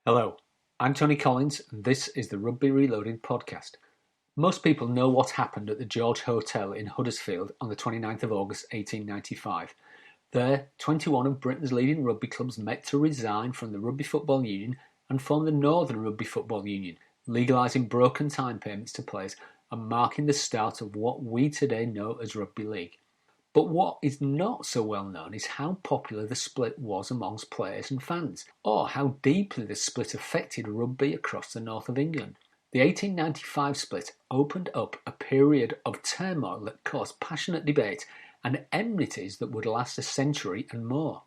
Hello, I'm Tony Collins, and this is the Rugby Reloaded podcast. Most people know what happened at the George Hotel in Huddersfield on the 29th of August 1895. There, 21 of Britain's leading rugby clubs met to resign from the Rugby Football Union and form the Northern Rugby Football Union, legalising broken time payments to players and marking the start of what we today know as Rugby League. But what is not so well known is how popular the split was amongst players and fans, or how deeply the split affected rugby across the north of England. The 1895 split opened up a period of turmoil that caused passionate debate and enmities that would last a century and more.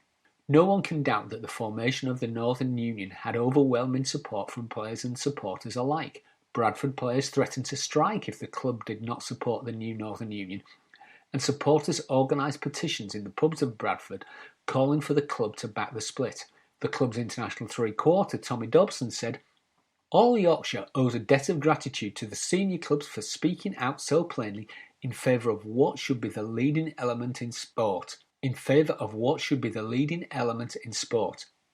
No one can doubt that the formation of the Northern Union had overwhelming support from players and supporters alike. Bradford players threatened to strike if the club did not support the new Northern Union, and supporters organised petitions in the pubs of Bradford calling for the club to back the split. The club's international three-quarter, Tommy Dobson, said, "All Yorkshire owes a debt of gratitude to the senior clubs for speaking out so plainly in favour of what should be the leading element in sport.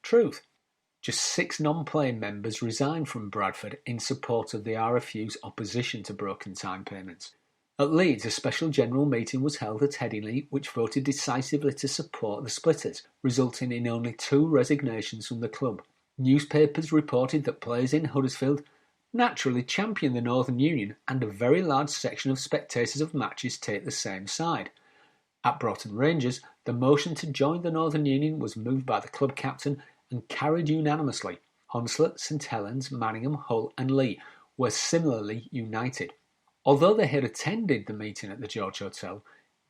Truth." Just 6 non-playing members resigned from Bradford in support of the RFU's opposition to broken time payments. At Leeds, a special general meeting was held at Headingley which voted decisively to support the splitters, resulting in only 2 resignations from the club. Newspapers reported that players in Huddersfield naturally championed the Northern Union, and a very large section of spectators of matches take the same side. At Broughton Rangers, the motion to join the Northern Union was moved by the club captain and carried unanimously. Hounslow, St Helens, Manningham, Hull and Leigh were similarly united. Although they had attended the meeting at the George Hotel,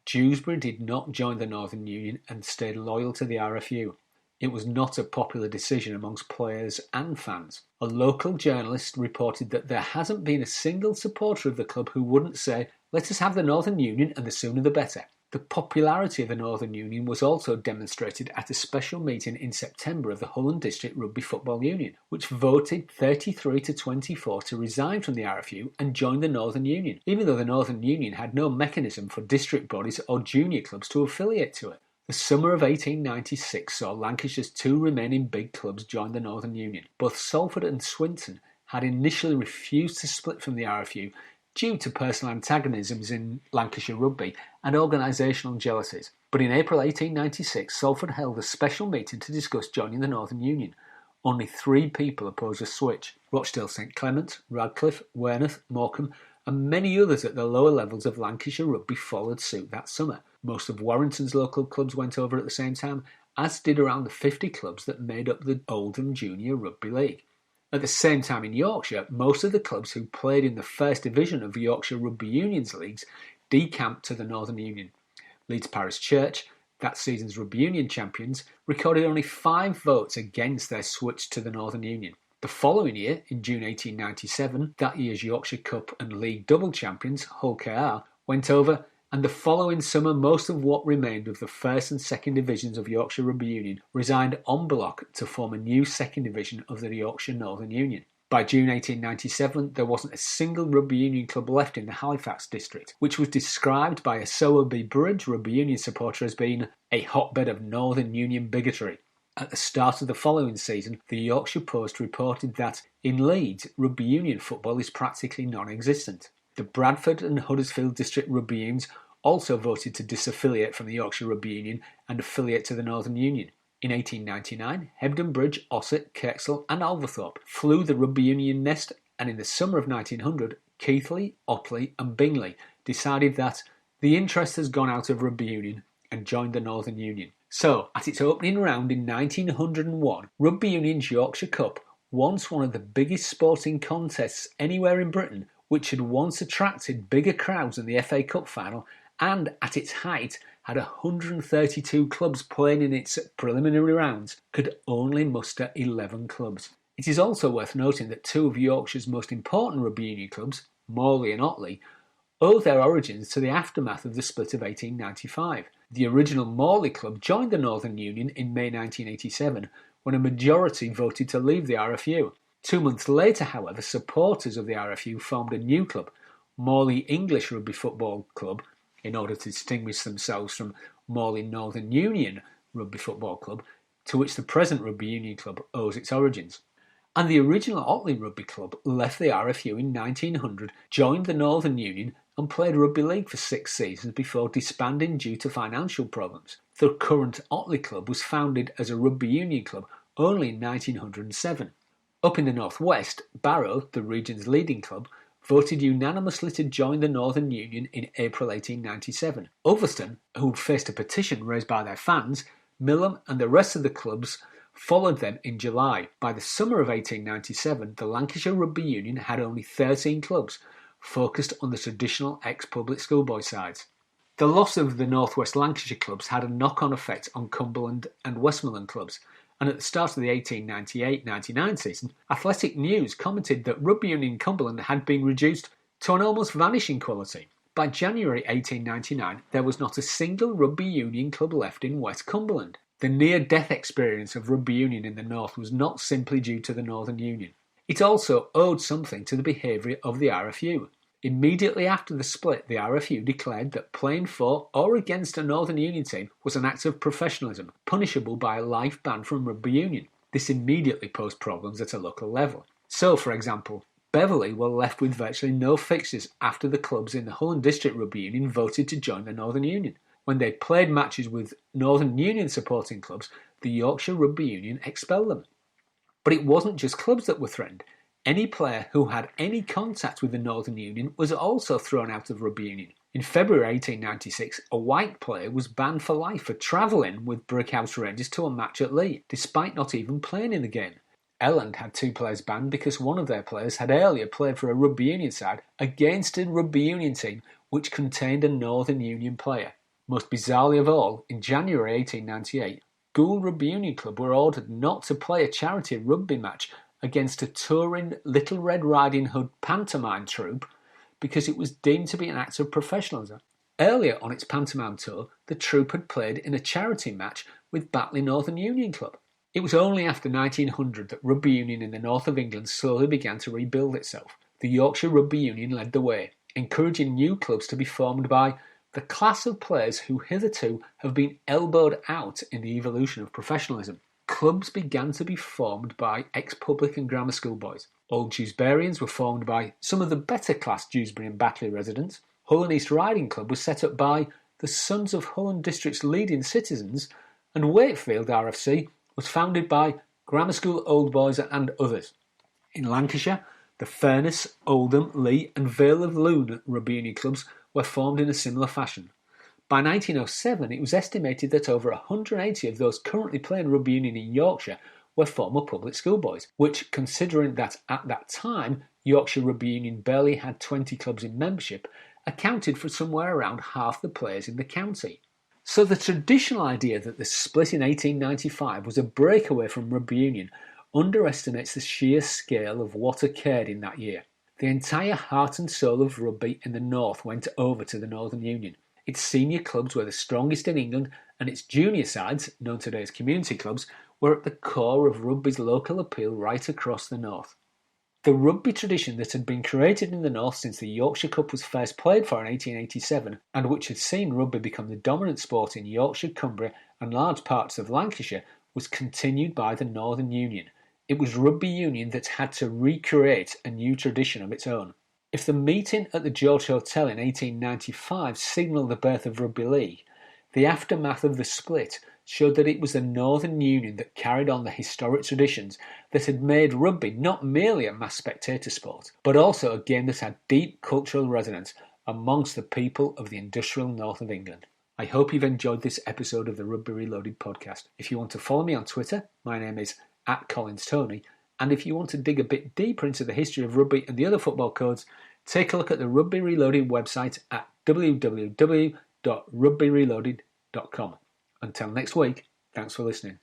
Dewsbury did not join the Northern Union and stayed loyal to the RFU. It was not a popular decision amongst players and fans. A local journalist reported that there hasn't been a single supporter of the club who wouldn't say, "Let us have the Northern Union and the sooner the better." The popularity of the Northern Union was also demonstrated at a special meeting in September of the Hull District Rugby Football Union, which voted 33 to 24 to resign from the RFU and join the Northern Union, even though the Northern Union had no mechanism for district bodies or junior clubs to affiliate to it. The summer of 1896 saw Lancashire's 2 remaining big clubs join the Northern Union. Both Salford and Swinton had initially refused to split from the RFU due to personal antagonisms in Lancashire rugby and organisational jealousies. But in April 1896, Salford held a special meeting to discuss joining the Northern Union. Only 3 people opposed a switch: Rochdale St Clement, Radcliffe, Wearmouth, Morecambe, and many others at the lower levels of Lancashire rugby followed suit that summer. Most of Warrington's local clubs went over at the same time, as did around the 50 clubs that made up the Oldham Junior Rugby League. At the same time in Yorkshire, most of the clubs who played in the first division of Yorkshire Rugby Union's leagues decamped to the Northern Union. Leeds Parish Church, that season's Rugby Union champions, recorded only 5 votes against their switch to the Northern Union. The following year, in June 1897, that year's Yorkshire Cup and League double champions, Hull KR, went over, and the following summer most of what remained of the first and second divisions of Yorkshire Rugby Union resigned en bloc to form a new second division of the Yorkshire Northern Union. By June 1897, there wasn't a single rugby union club left in the Halifax district, which was described by a Sowerby Bridge rugby union supporter as being a hotbed of Northern Union bigotry. At the start of the following season, the Yorkshire Post reported that in Leeds, rugby union football is practically non-existent. The Bradford and Huddersfield district rugby unions also voted to disaffiliate from the Yorkshire Rugby Union and affiliate to the Northern Union. In 1899, Hebden Bridge, Ossett, Kirksall and Alverthorpe flew the rugby union nest, and in the summer of 1900, Keighley, Otley and Bingley decided that the interest has gone out of rugby union and joined the Northern Union. So, at its opening round in 1901, Rugby Union's Yorkshire Cup, once one of the biggest sporting contests anywhere in Britain, which had once attracted bigger crowds than the FA Cup final, and at its height had 132 clubs playing in its preliminary rounds, could only muster 11 clubs. It is also worth noting that 2 of Yorkshire's most important rugby union clubs, Morley and Otley, owe their origins to the aftermath of the split of 1895. The original Morley club joined the Northern Union in May 1987, when a majority voted to leave the RFU. 2 months later, however, supporters of the RFU formed a new club, Morley English Rugby Football Club, in order to distinguish themselves from Morley Northern Union Rugby Football Club, to which the present Rugby Union Club owes its origins. And the original Otley Rugby Club left the RFU in 1900, joined the Northern Union and played rugby league for 6 seasons before disbanding due to financial problems. The current Otley Club was founded as a rugby union club only in 1907. Up in the northwest, Barrow, the region's leading club, voted unanimously to join the Northern Union in April 1897. Ulverston, who had faced a petition raised by their fans, Millom and the rest of the clubs followed them in July. By the summer of 1897, the Lancashire Rugby Union had only 13 clubs, focused on the traditional ex-public schoolboy sides. The loss of the North West Lancashire clubs had a knock-on effect on Cumberland and Westmorland clubs, and at the start of the 1898-99 season, Athletic News commented that Rugby Union Cumberland had been reduced to an almost vanishing quality. By January 1899, there was not a single rugby union club left in West Cumberland. The near-death experience of rugby union in the north was not simply due to the Northern Union. It also owed something to the behaviour of the RFU. Immediately after the split, the RFU declared that playing for or against a Northern Union team was an act of professionalism, punishable by a life ban from rugby union. This immediately posed problems at a local level. So, for example, Beverley were left with virtually no fixtures after the clubs in the Holland District Rugby Union voted to join the Northern Union. When they played matches with Northern Union supporting clubs, the Yorkshire Rugby Union expelled them. But it wasn't just clubs that were threatened. Any player who had any contact with the Northern Union was also thrown out of rugby union. In February 1896, a white player was banned for life for travelling with Brickhouse Rangers to a match at Leigh, despite not even playing in the game. Elland had 2 players banned because one of their players had earlier played for a rugby union side against a rugby union team which contained a Northern Union player. Most bizarrely of all, in January 1898, Goole Rugby Union Club were ordered not to play a charity rugby match against a touring Little Red Riding Hood pantomime troupe because it was deemed to be an act of professionalism. Earlier on its pantomime tour, the troupe had played in a charity match with Batley Northern Union Club. It was only after 1900 that rugby union in the north of England slowly began to rebuild itself. The Yorkshire Rugby Union led the way, encouraging new clubs to be formed by the class of players who hitherto have been elbowed out in the evolution of professionalism. Clubs began to be formed by ex-public and grammar school boys. Old Dewsburyans were formed by some of the better class Dewsbury and Batley residents. Hull and East Riding Club was set up by the sons of Hull and District's leading citizens, and Wakefield RFC was founded by grammar school old boys and others. In Lancashire, the Furness, Oldham, Leigh and Vale of Lune rugby union clubs were formed in a similar fashion. By 1907, it was estimated that over 180 of those currently playing rugby union in Yorkshire were former public schoolboys, which, considering that at that time Yorkshire Rugby Union barely had 20 clubs in membership, accounted for somewhere around half the players in the county. So the traditional idea that the split in 1895 was a breakaway from rugby union underestimates the sheer scale of what occurred in that year. The entire heart and soul of rugby in the north went over to the Northern Union. Its senior clubs were the strongest in England, and its junior sides, known today as community clubs, were at the core of rugby's local appeal right across the north. The rugby tradition that had been created in the north since the Yorkshire Cup was first played for in 1887, and which had seen rugby become the dominant sport in Yorkshire, Cumbria and large parts of Lancashire, was continued by the Northern Union. It was rugby union that had to recreate a new tradition of its own. If the meeting at the George Hotel in 1895 signalled the birth of rugby league, the aftermath of the split showed that it was the Northern Union that carried on the historic traditions that had made rugby not merely a mass spectator sport, but also a game that had deep cultural resonance amongst the people of the industrial north of England. I hope you've enjoyed this episode of the Rugby Reloaded podcast. If you want to follow me on Twitter, my name is @CollinsTony, and if you want to dig a bit deeper into the history of rugby and the other football codes, take a look at the Rugby Reloaded website at www.rugbyreloaded.com. Until next week, thanks for listening.